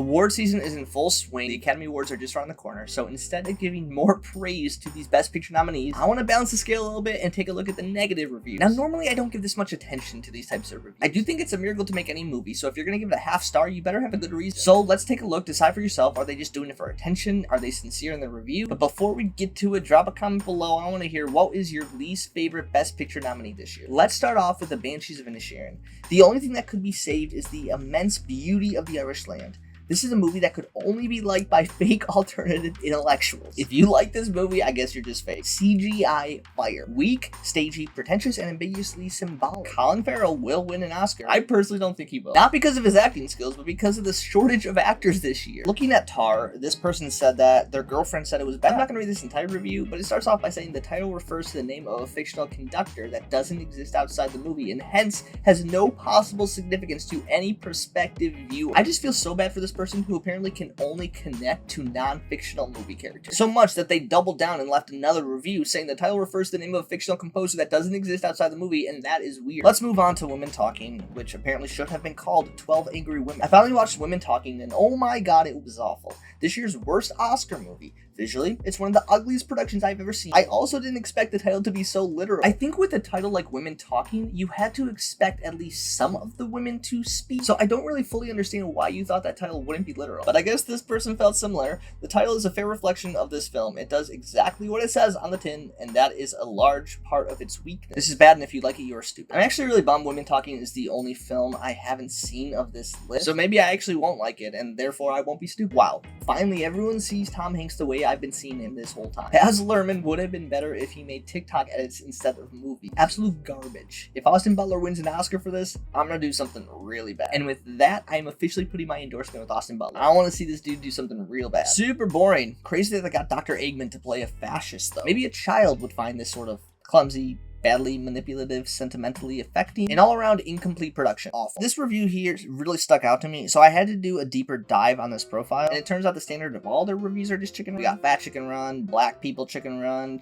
Award season is in full swing. The Academy Awards are just around the corner, so instead of giving more praise to these Best Picture nominees, I want to balance the scale a little bit and take a look at the negative reviews. Now, normally I don't give this much attention to these types of reviews. I do think it's a miracle to make any movie, so if you're going to give it a half star, you better have a good reason. So let's take a look, decide for yourself. Are they just doing it for attention? Are they sincere in their review? But before we get to it, drop a comment below. I want to hear, what is your least favorite Best Picture nominee this year? Let's start off with the Banshees of Inisherin. The only thing that could be saved is the immense beauty of the Irish land. This is a movie that could only be liked by fake alternative intellectuals. If you like this movie, I guess you're just fake. CGI fire. Weak, stagey, pretentious, and ambiguously symbolic. Colin Farrell will win an Oscar. I personally don't think he will. Not because of his acting skills, but because of the shortage of actors this year. Looking at Tar, this person said that their girlfriend said it was bad. I'm not going to read this entire review, but it starts off by saying the title refers to the name of a fictional conductor that doesn't exist outside the movie and hence has no possible significance to any prospective viewer. I just feel so bad for this person who apparently can only connect to non-fictional movie characters. So much that they doubled down and left another review saying the title refers to the name of a fictional composer that doesn't exist outside the movie, and that is weird. Let's move on to Women Talking, which apparently should have been called 12 Angry Women. I finally watched Women Talking, and oh my god, it was awful. This year's worst Oscar movie. Visually, it's one of the ugliest productions I've ever seen. I also didn't expect the title to be so literal. I think with a title like Women Talking, you had to expect at least some of the women to speak. So I don't really fully understand why you thought that title wouldn't be literal. But I guess this person felt similar. The title is a fair reflection of this film. It does exactly what it says on the tin, and that is a large part of its weakness. This is bad, and if you like it, you're stupid. I'm actually really bummed Women Talking is the only film I haven't seen of this list. So maybe I actually won't like it, and therefore I won't be stupid. Wow. Finally, everyone sees Tom Hanks the way I've been seeing him this whole time. Baz Luhrmann would have been better if he made TikTok edits instead of movies. Absolute garbage. If Austin Butler wins an Oscar for this, I'm gonna do something really bad. And with that, I am officially putting my endorsement with Austin Butler. I want to see this dude do something real bad. Super boring. Crazy that they got Dr. Eggman to play a fascist, though. Maybe a child would find this sort of clumsy, badly manipulative, sentimentally affecting, and all-around incomplete production. Awful. This review here really stuck out to me, so I had to do a deeper dive on this profile, and it turns out the standard of all their reviews are just chicken run. We got Fat Chicken Run, Black People Chicken Run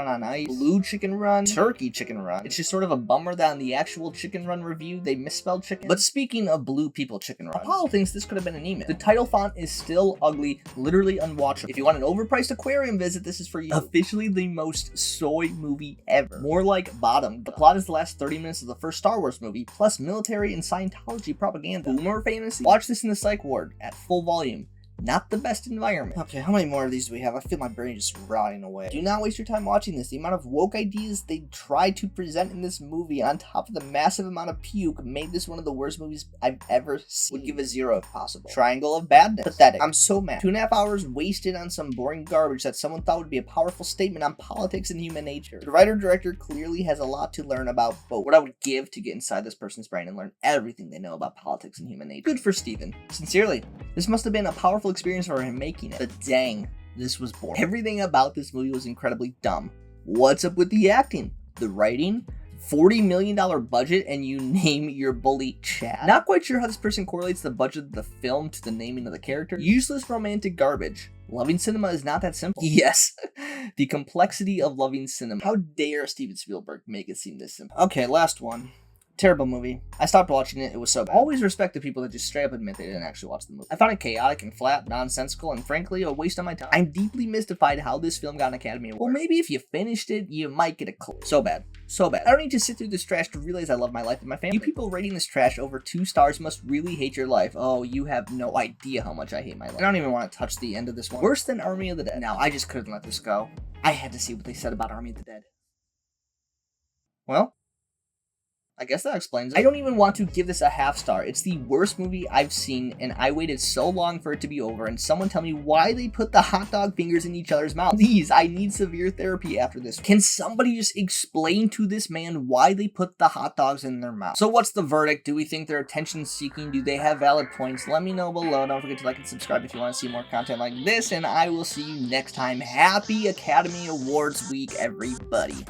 on Ice, Blue Chicken Run, Turkey Chicken Run. It's just sort of a bummer that on the actual Chicken Run review, they misspelled chicken. But speaking of Blue People Chicken Run, Apollo thinks this could have been an email. The title font is still ugly, literally unwatchable. If you want an overpriced aquarium visit, this is for you. Officially the most soy movie ever. More like Bottom. The plot is the last 30 minutes of the first Star Wars movie, plus military and Scientology propaganda. Boomer fantasy? Watch this in the psych ward at full volume. Not the best environment. Okay, how many more of these do we have? I feel my brain just rotting away. Do not waste your time watching this. The amount of woke ideas they tried to present in this movie, on top of the massive amount of puke, made this one of the worst movies I've ever seen. Would give a 0 if possible. Triangle of badness. Pathetic. I'm so mad. 2.5 hours wasted on some boring garbage that someone thought would be a powerful statement on politics and human nature. The writer-director clearly has a lot to learn about both. What I would give to get inside this person's brain and learn everything they know about politics and human nature. Good for Steven. Sincerely. This must have been a powerful experience for him making it. But dang, this was boring. Everything about this movie was incredibly dumb. What's up with the acting? The writing? $40 million budget and you name your bully Chad? Not quite sure how this person correlates the budget of the film to the naming of the character. Useless romantic garbage. Loving cinema is not that simple. Yes, the complexity of loving cinema. How dare Steven Spielberg make it seem this simple? Okay, last one. Terrible movie. I stopped watching it. It was so bad. Always respect the people that just straight up admit they didn't actually watch the movie. I found it chaotic and flat, nonsensical, and frankly, a waste of my time. I'm deeply mystified how this film got an Academy Award. Well, maybe if you finished it, you might get a clue. So bad. So bad. I don't need to sit through this trash to realize I love my life and my family. You people rating this trash over 2 stars must really hate your life. Oh, you have no idea how much I hate my life. I don't even want to touch the end of this one. Worse than Army of the Dead. Now, I just couldn't let this go. I had to see what they said about Army of the Dead. Well, I guess that explains it. I don't even want to give this a half star. It's the worst movie I've seen, and I waited so long for it to be over, and someone tell me why they put the hot dog fingers in each other's mouth. Please, I need severe therapy after this. Can somebody just explain to this man why they put the hot dogs in their mouth? So what's the verdict? Do we think they're attention-seeking? Do they have valid points? Let me know below. Don't forget to like and subscribe if you want to see more content like this, and I will see you next time. Happy Academy Awards week, everybody.